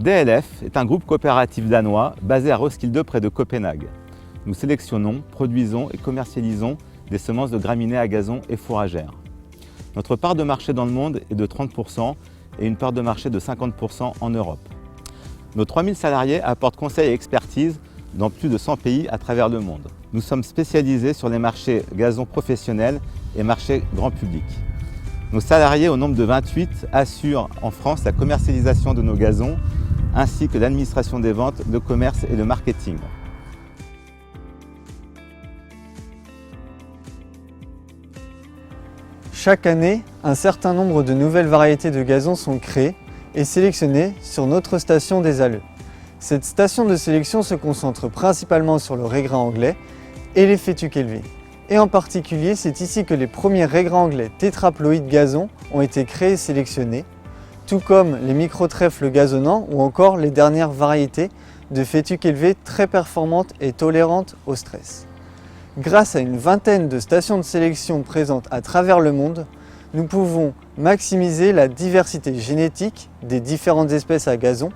DLF est un groupe coopératif danois basé à Roskilde près de Copenhague. Nous sélectionnons, produisons et commercialisons des semences de graminées à gazon et fourragères. Notre part de marché dans le monde est de 30% et une part de marché de 50% en Europe. Nos 3000 salariés apportent conseil et expertise dans plus de 100 pays à travers le monde. Nous sommes spécialisés sur les marchés gazon professionnels et marchés grand public. Nos salariés, au nombre de 28, assurent en France la commercialisation de nos gazons ainsi que l'administration des ventes, le commerce et le marketing. Chaque année, un certain nombre de nouvelles variétés de gazon sont créées et sélectionnées sur notre station des Alleux. Cette station de sélection se concentre principalement sur le raigrain anglais et les fétuques élevés. Et en particulier, c'est ici que les premiers raigrins anglais tétraploïdes gazon ont été créés et sélectionnés, tout comme les micro-trèfles gazonnants ou encore les dernières variétés de fétuques élevées très performantes et tolérantes au stress. Grâce à une vingtaine de stations de sélection présentes à travers le monde, nous pouvons maximiser la diversité génétique des différentes espèces à gazon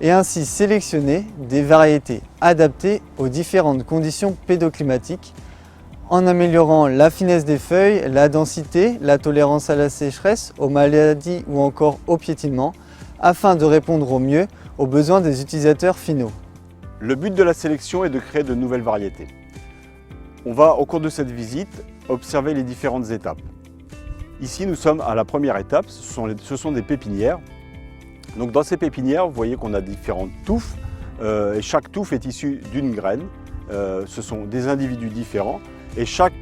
et ainsi sélectionner des variétés adaptées aux différentes conditions pédoclimatiques en améliorant la finesse des feuilles, la densité, la tolérance à la sécheresse, aux maladies ou encore au piétinement, afin de répondre au mieux aux besoins des utilisateurs finaux. Le but de la sélection est de créer de nouvelles variétés. On va, au cours de cette visite, observer les différentes étapes. Ici, nous sommes à la première étape, ce sont des pépinières. Donc, dans ces pépinières, vous voyez qu'on a différentes touffes, et chaque touffe est issue d'une graine. Ce sont des individus différents, et chaque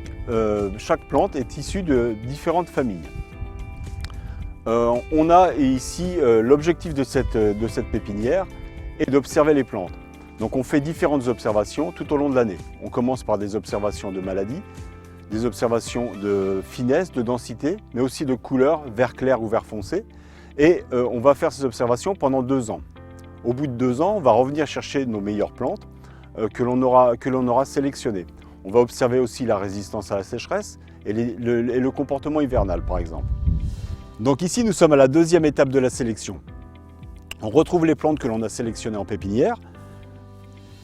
plante est issue de différentes familles. On a ici l'objectif de cette pépinière est d'observer les plantes. Donc on fait différentes observations tout au long de l'année. On commence par des observations de maladies, des observations de finesse, de densité, mais aussi de couleur, vert clair ou vert foncé. Et on va faire ces observations pendant 2 ans. Au bout de 2 ans, on va revenir chercher nos meilleures plantes que l'on aura sélectionnées. On va observer aussi la résistance à la sécheresse et le comportement hivernal, par exemple. Donc ici, nous sommes à la deuxième étape de la sélection. On retrouve les plantes que l'on a sélectionnées en pépinière,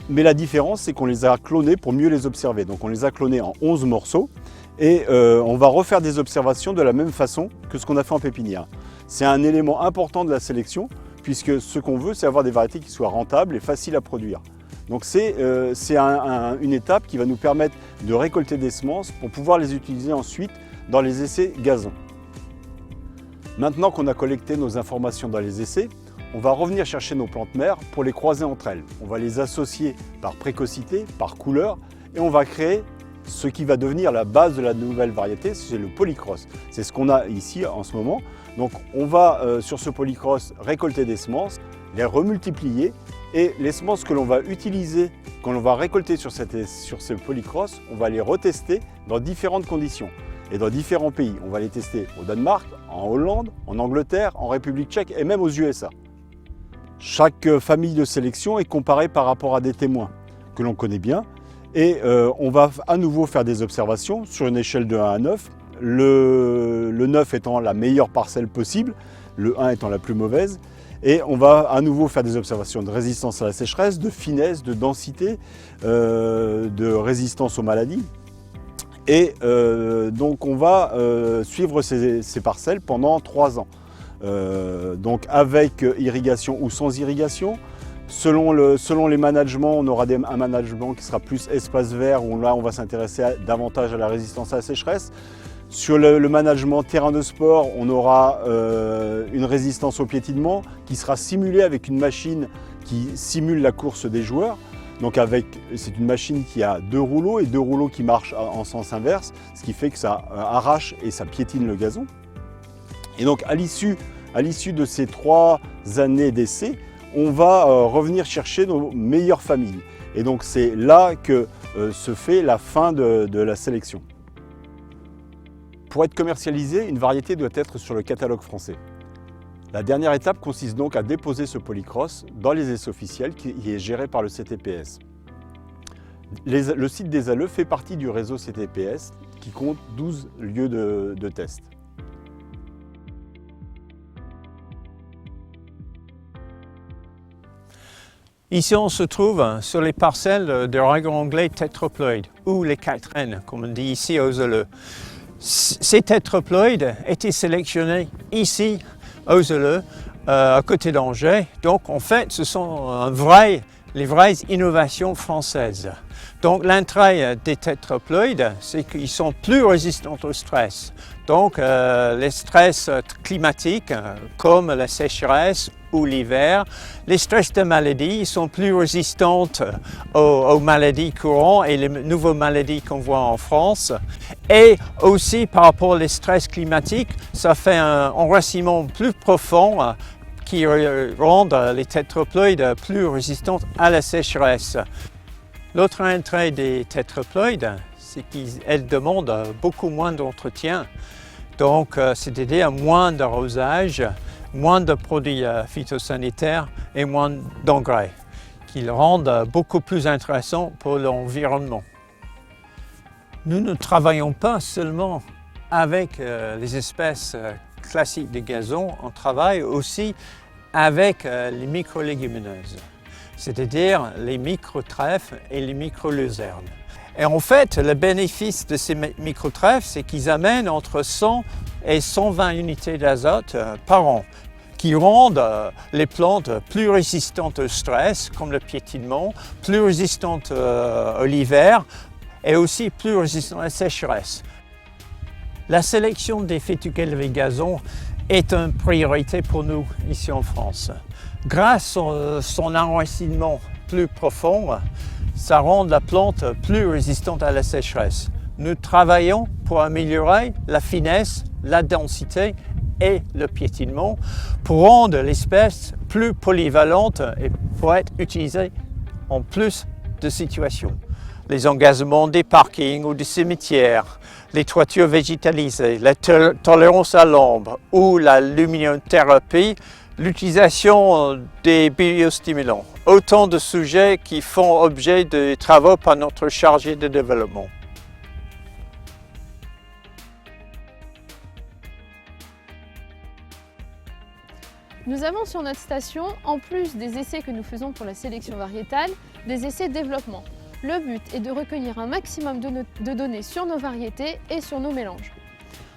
mais la différence, c'est qu'on les a clonées pour mieux les observer. Donc on les a clonées en 11 morceaux et on va refaire des observations de la même façon que ce qu'on a fait en pépinière. C'est un élément important de la sélection, puisque ce qu'on veut, c'est avoir des variétés qui soient rentables et faciles à produire. Donc c'est une étape qui va nous permettre de récolter des semences pour pouvoir les utiliser ensuite dans les essais gazon. Maintenant qu'on a collecté nos informations dans les essais, on va revenir chercher nos plantes mères pour les croiser entre elles. On va les associer par précocité, par couleur, et on va créer ce qui va devenir la base de la nouvelle variété, c'est le polycross. C'est ce qu'on a ici en ce moment. Donc on va sur ce polycross récolter des semences, les remultiplier, et les semences que l'on va utiliser, quand on va récolter sur ce polycross, on va les retester dans différentes conditions et dans différents pays. On va les tester au Danemark, en Hollande, en Angleterre, en République tchèque et même aux USA. Chaque famille de sélection est comparée par rapport à des témoins que l'on connaît bien et on va à nouveau faire des observations sur une échelle de 1 à 9, le 9 étant la meilleure parcelle possible, le 1 étant la plus mauvaise, et on va à nouveau faire des observations de résistance à la sécheresse, de finesse, de densité, de résistance aux maladies. Et donc on va suivre ces parcelles pendant 3 ans. Donc avec irrigation ou sans irrigation. Selon les managements, on aura un management qui sera plus espace vert, où là on va s'intéresser davantage à la résistance à la sécheresse. Sur le management terrain de sport, on aura une résistance au piétinement qui sera simulée avec une machine qui simule la course des joueurs. Donc c'est une machine qui a 2 rouleaux et 2 rouleaux qui marchent en sens inverse, ce qui fait que ça arrache et ça piétine le gazon. Et donc à l'issue de ces 3 années d'essai, on va revenir chercher nos meilleures familles. Et donc c'est là que se fait la fin de la sélection. Pour être commercialisée, une variété doit être sur le catalogue français. La dernière étape consiste donc à déposer ce polycross dans les essais officiels qui est géré par le CTPS. Le site des Alleux fait partie du réseau CTPS qui compte 12 lieux de test. Ici, on se trouve sur les parcelles de ragon anglais tétraploïdes, ou les 4N, comme on dit ici aux Euleux. Ces tétraploïdes étaient sélectionnés ici aux Euleux, à côté d'Angers. Donc, en fait, ce sont les vraies innovations françaises. Donc, l'intérêt des tétraploïdes, c'est qu'ils sont plus résistants au stress. Donc, les stress climatiques, comme la sécheresse ou l'hiver, les stress de maladie, ils sont plus résistants aux maladies courantes et les nouvelles maladies qu'on voit en France. Et aussi, par rapport aux stress climatiques, ça fait un enracinement plus profond qui rend les tétraploïdes plus résistants à la sécheresse. L'autre intérêt des tétraploïdes, c'est qu'elles demandent beaucoup moins d'entretien. Donc, c'est-à-dire moins d'arrosage, moins de produits phytosanitaires et moins d'engrais, qui le rendent beaucoup plus intéressant pour l'environnement. Nous ne travaillons pas seulement avec les espèces classiques de gazon, on travaille aussi avec les micro-légumineuses, c'est-à-dire les micro-trèfles et les micro-luzernes. Et en fait, le bénéfice de ces micro-trèfles, c'est qu'ils amènent entre 100 et 120 unités d'azote par an, qui rendent les plantes plus résistantes au stress, comme le piétinement, plus résistantes à l'hiver et aussi plus résistantes à la sécheresse. La sélection des fétucelles gazon est une priorité pour nous ici en France. Grâce à son enracinement plus profond, ça rend la plante plus résistante à la sécheresse. Nous travaillons pour améliorer la finesse, la densité et le piétinement pour rendre l'espèce plus polyvalente et pour être utilisée en plus de situations. Les engazements des parkings ou des cimetières, les toitures végétalisées, la tolérance à l'ombre ou la luminothérapie, l'utilisation des biostimulants. Autant de sujets qui font objet de travaux par notre chargé de développement. Nous avons sur notre station, en plus des essais que nous faisons pour la sélection variétale, des essais développement. Le but est de recueillir un maximum de données sur nos variétés et sur nos mélanges.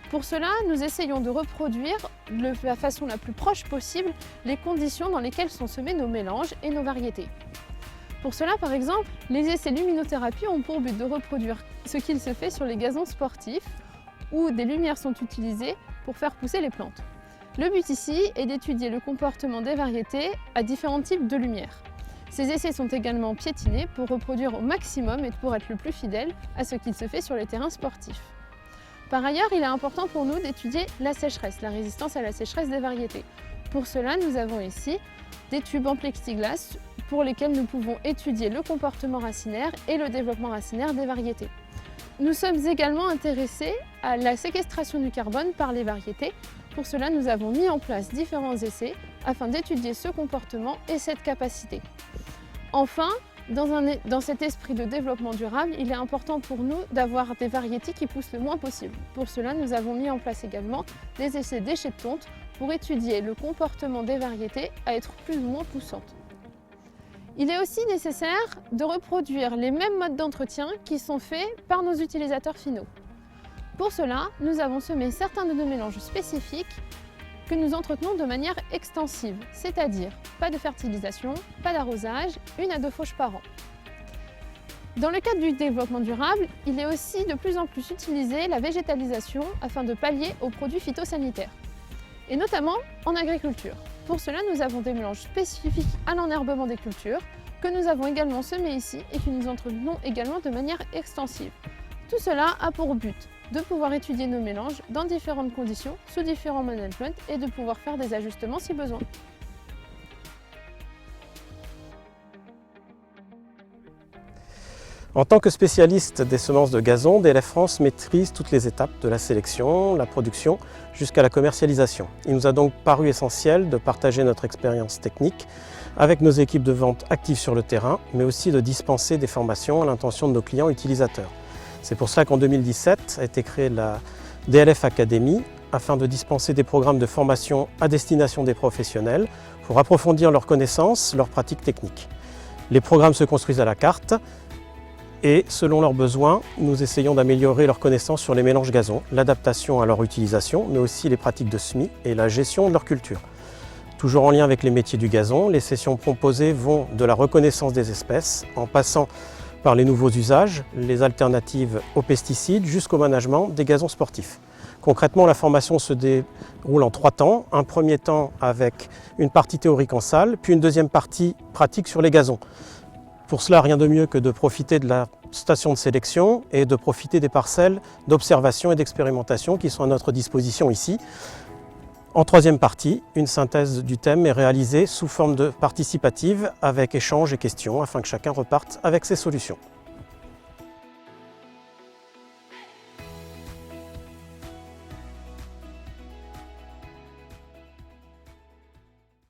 Pour cela, nous essayons de reproduire de la façon la plus proche possible les conditions dans lesquelles sont semés nos mélanges et nos variétés. Pour cela, par exemple, les essais luminothérapie ont pour but de reproduire ce qu'il se fait sur les gazons sportifs où des lumières sont utilisées pour faire pousser les plantes. Le but ici est d'étudier le comportement des variétés à différents types de lumière. Ces essais sont également piétinés pour reproduire au maximum et pour être le plus fidèle à ce qu'il se fait sur les terrains sportifs. Par ailleurs, il est important pour nous d'étudier la sécheresse, la résistance à la sécheresse des variétés. Pour cela, nous avons ici des tubes en plexiglas pour lesquels nous pouvons étudier le comportement racinaire et le développement racinaire des variétés. Nous sommes également intéressés à la séquestration du carbone par les variétés. Pour cela, nous avons mis en place différents essais afin d'étudier ce comportement et cette capacité. Enfin, dans cet esprit de développement durable, il est important pour nous d'avoir des variétés qui poussent le moins possible. Pour cela, nous avons mis en place également des essais d'échec de tonte pour étudier le comportement des variétés à être plus ou moins poussantes. Il est aussi nécessaire de reproduire les mêmes modes d'entretien qui sont faits par nos utilisateurs finaux. Pour cela, nous avons semé certains de nos mélanges spécifiques que nous entretenons de manière extensive, c'est-à-dire pas de fertilisation, pas d'arrosage, 1 à 2 fauches par an. Dans le cadre du développement durable, il est aussi de plus en plus utilisé la végétalisation afin de pallier aux produits phytosanitaires, et notamment en agriculture. Pour cela, nous avons des mélanges spécifiques à l'enherbement des cultures que nous avons également semés ici et que nous entretenons également de manière extensive. Tout cela a pour but de pouvoir étudier nos mélanges dans différentes conditions, sous différents managements et de pouvoir faire des ajustements si besoin. En tant que spécialiste des semences de gazon, DLF France maîtrise toutes les étapes de la sélection, la production, jusqu'à la commercialisation. Il nous a donc paru essentiel de partager notre expérience technique avec nos équipes de vente actives sur le terrain, mais aussi de dispenser des formations à l'intention de nos clients utilisateurs. C'est pour cela qu'en 2017 a été créée la DLF Academy afin de dispenser des programmes de formation à destination des professionnels pour approfondir leurs connaissances, leurs pratiques techniques. Les programmes se construisent à la carte et selon leurs besoins, nous essayons d'améliorer leurs connaissances sur les mélanges gazon, l'adaptation à leur utilisation, mais aussi les pratiques de semis et la gestion de leur culture. Toujours en lien avec les métiers du gazon, les sessions proposées vont de la reconnaissance des espèces, en passant par les nouveaux usages, les alternatives aux pesticides, jusqu'au management des gazons sportifs. Concrètement, la formation se déroule en 3 temps. Un premier temps avec une partie théorique en salle, puis une deuxième partie pratique sur les gazons. Pour cela, rien de mieux que de profiter de la station de sélection et de profiter des parcelles d'observation et d'expérimentation qui sont à notre disposition ici. En troisième partie, une synthèse du thème est réalisée sous forme de participative avec échanges et questions afin que chacun reparte avec ses solutions.